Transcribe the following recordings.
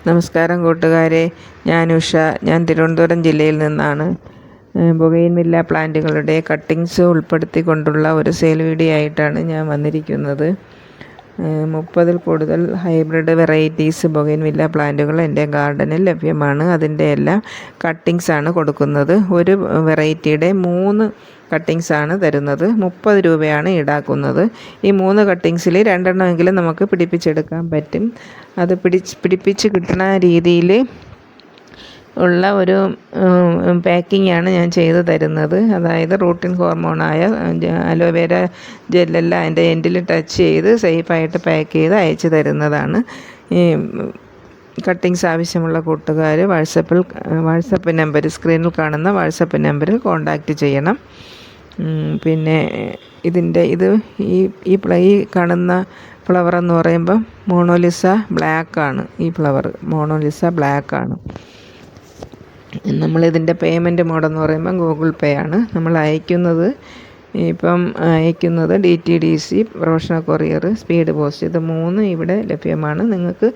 നമസ്കാരം കൂട്ടുകാരെ, ഞാൻ ഉഷ. ഞാൻ തിരുവനന്തപുരം ജില്ലയിൽ നിന്നാണ്. ബൊഗെയിൻവില്ല പ്ലാന്റുകളുടെ കട്ടിങ്സ് ഉൾപ്പെടുത്തിക്കൊണ്ടുള്ള ഒരു സെയിൽ വീഡിയോ ആയിട്ടാണ് ഞാൻ വന്നിരിക്കുന്നത്. 30-ൽ കൂടുതൽ ഹൈബ്രിഡ് വെറൈറ്റീസ് ബൊഗെയിൻവില്ല പ്ലാന്റുകൾ എൻ്റെ ഗാർഡനിൽ ലഭ്യമാണ്. അതിൻ്റെ എല്ലാം കട്ടിങ്സാണ് കൊടുക്കുന്നത്. ഒരു വെറൈറ്റിയുടെ 3 കട്ടിങ്സാണ് തരുന്നത്. 30 രൂപയാണ് ഈടാക്കുന്നത്. ഈ 3 കട്ടിങ്സിൽ 2 എണ്ണമെങ്കിലും നമുക്ക് പിടിപ്പിച്ചെടുക്കാൻ പറ്റും. അത് പിടിപ്പിച്ച് കിട്ടുന്ന രീതിയിൽ ഉള്ള ഒരു പാക്കിങ്ങാണ് ഞാൻ ചെയ്ത് തരുന്നത്. അതായത് റൂട്ടിൻ ഹോർമോണായ അലോവേര ജെല്ലെല്ലാം അതിൻ്റെ എൻഡിൽ ടച്ച് ചെയ്ത് സേഫായിട്ട് പാക്ക് ചെയ്ത് അയച്ചു തരുന്നതാണ്. ഈ കട്ടിങ്സ് ആവശ്യമുള്ള കൂട്ടുകാർ വാട്സപ്പ് നമ്പർ, സ്ക്രീനിൽ കാണുന്ന വാട്സപ്പ് നമ്പറിൽ കോൺടാക്റ്റ് ചെയ്യണം. പിന്നെ ഈ കാണുന്ന ഫ്ലവർ എന്ന് പറയുമ്പോൾ മോണോലിസ ബ്ലാക്കാണ്. ഈ ഫ്ലവർ മോണോലിസ ബ്ലാക്കാണ്. നമ്മളിതിൻ്റെ പേയ്മെൻറ്റ് മോഡെന്ന് പറയുമ്പോൾ ഗൂഗിൾ പേ ആണ്. നമ്മൾ അയക്കുന്നത് DTDC, professional courier, speed post, ഇത് 3 ഇവിടെ ലഭ്യമാണ്. നിങ്ങൾക്ക്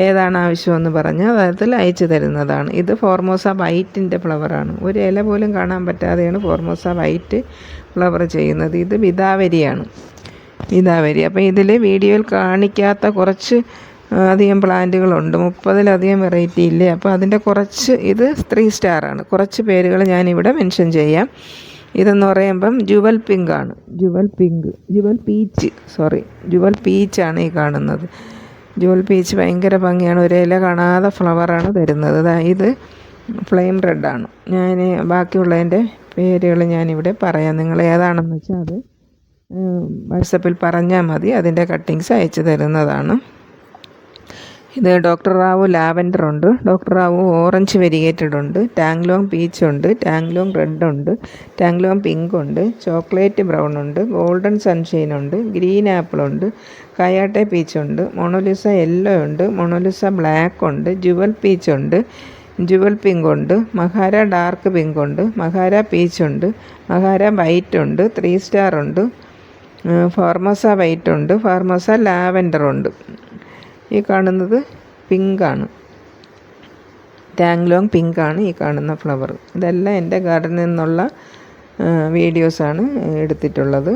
ഏതാണ് ആവശ്യമെന്ന് പറഞ്ഞാൽ അതിൽ അയച്ചു തരുന്നതാണ്. ഇത് ഫോർമോസ വൈറ്റിൻ്റെ ഫ്ലവറാണ്. ഒരു ഇല പോലും കാണാൻ പറ്റാതെയാണ് ഫോർമോസ വൈറ്റ് ഫ്ലവർ ചെയ്യുന്നത്. ഇത് വിതാവരിയാണ്. അപ്പോൾ ഇതിൽ വീഡിയോയിൽ കാണിക്കാത്ത കുറച്ച് അധികം പ്ലാന്റുകളുണ്ട്. 30-ലധികം വെറൈറ്റി ഇല്ലേ. അപ്പോൾ അതിൻ്റെ കുറച്ച്, ഇത് 3 സ്റ്റാറാണ്. കുറച്ച് പേരുകൾ ഞാനിവിടെ മെൻഷൻ ചെയ്യാം. ഇതെന്ന് പറയുമ്പം ജുവൽ പീച്ചാണ് ഈ കാണുന്നത്. ജുവൽ പീച്ച് ഭയങ്കര ഭംഗിയാണ്. ഒരു ഇല കാണാതെ ഫ്ലവറാണ് തരുന്നത്. ഇത് ഫ്ലെയിം റെഡാണ്. ഞാൻ ബാക്കിയുള്ളതിൻ്റെ പേരുകൾ ഞാനിവിടെ പറയാം. നിങ്ങൾ ഏതാണെന്ന് വെച്ചാൽ അത് വാട്സപ്പിൽ പറഞ്ഞാൽ മതി. അതിൻ്റെ കട്ടിങ്സ് അയച്ചു തരുന്നതാണ്. ഇത് ഡോക്ടർ റാവു ലാവൻഡർ ഉണ്ട്, ഡോക്ടർ റാവു ഓറഞ്ച് വെരിഗേറ്റഡ് ഉണ്ട്, ടാങ്ലോങ് പീച്ച് ഉണ്ട്, ടാങ്ലോങ് റെഡ് ഉണ്ട്, ടാങ്ലോങ് പിങ്ക് ഉണ്ട്, ചോക്ലേറ്റ് ബ്രൗൺ ഉണ്ട്, ഗോൾഡൻ സൺഷൈൻ ഉണ്ട്, ഗ്രീൻ ആപ്പിൾ ഉണ്ട്, കയാട്ടെ പീച്ച് ഉണ്ട്, മൊണോലിസ യെല്ലോ ഉണ്ട്, മൊണോലിസ ബ്ലാക്ക് ഉണ്ട്, ജുവൽ പീച്ച് ഉണ്ട്, ജുവൽ പിങ്ക് ഉണ്ട്, മഹാര ഡാർക്ക് പിങ്ക് ഉണ്ട്, മഹാര പീച്ച് ഉണ്ട്, മഹാര വൈറ്റ് ഉണ്ട്, 3 സ്റ്റാർ ഉണ്ട്, ഫോർമോസ വൈറ്റ് ഉണ്ട്, ഫോർമോസ ലാവൻഡർ ഉണ്ട്. ഈ കാണുന്നത് പിങ്കാണ്, ടാങ്ലോങ് പിങ്കാണ് ഈ കാണുന്ന ഫ്ലവർ. ഇതെല്ലാം എൻ്റെ ഗാർഡനിൽ നിന്നുള്ള വീഡിയോസാണ് എടുത്തിട്ടുള്ളത്.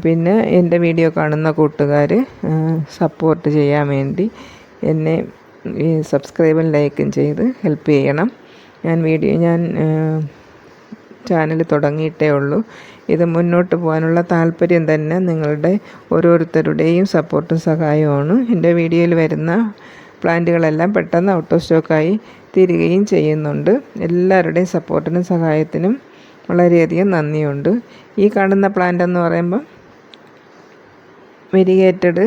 പിന്നെ എൻ്റെ വീഡിയോ കാണുന്ന കൂട്ടുകാർ സപ്പോർട്ട് ചെയ്യാൻ വേണ്ടി എന്നെ സബ്സ്ക്രൈബും ലൈക്കും ചെയ്ത് ഹെൽപ്പ് ചെയ്യണം. ഞാൻ ചാനൽ തുടങ്ങിയിട്ടേ ഉള്ളൂ. ഇത് മുന്നോട്ട് പോകാനുള്ള താല്പര്യം തന്നെ നിങ്ങളുടെ ഓരോരുത്തരുടെയും സപ്പോർട്ടും സഹായവുമാണ്. എൻ്റെ വീഡിയോയിൽ വരുന്ന പ്ലാന്റുകളെല്ലാം പെട്ടെന്ന് ഔട്ട് ഓഫ് സ്റ്റോക്കായി തീരുകയും ചെയ്യുന്നുണ്ട്. എല്ലാവരുടെയും സപ്പോർട്ടിനും സഹായത്തിനും വളരെയധികം നന്ദിയുണ്ട്. ഈ കാണുന്ന പ്ലാന്റ് എന്ന് പറയുമ്പം വെരിഗേറ്റഡ്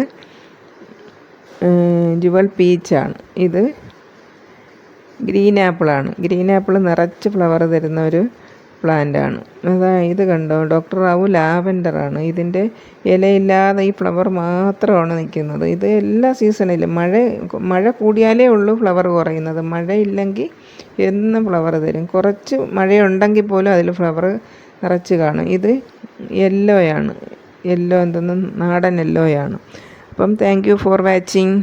ജുവൽ പീച്ചാണ്. ഇത് ഗ്രീൻ ആപ്പിളാണ്. ഗ്രീൻ ആപ്പിൾ നിറച്ച് ഫ്ലവർ തരുന്ന ഒരു പ്ലാന്റാണ്. ഇത് കണ്ടോ, ഡോക്ടർ റാവു ലാവൻഡറാണ്. ഇതിൻ്റെ ഇലയില്ലാതെ ഈ ഫ്ലവർ മാത്രമാണ് നിൽക്കുന്നത്. ഇത് എല്ലാ സീസണിലും മഴ കൂടിയാലേ ഉള്ളൂ ഫ്ലവർ കുറയുന്നത്. മഴയില്ലെങ്കിൽ എന്നും ഫ്ലവർ തരും. കുറച്ച് മഴയുണ്ടെങ്കിൽ പോലും അതിൽ ഫ്ലവർ നിറച്ച് കാണും. ഇത് യെല്ലോ എന്തെന്ന് നാടൻ യെല്ലോയാണ്. അപ്പം താങ്ക് യു ഫോർ വാച്ചിങ്.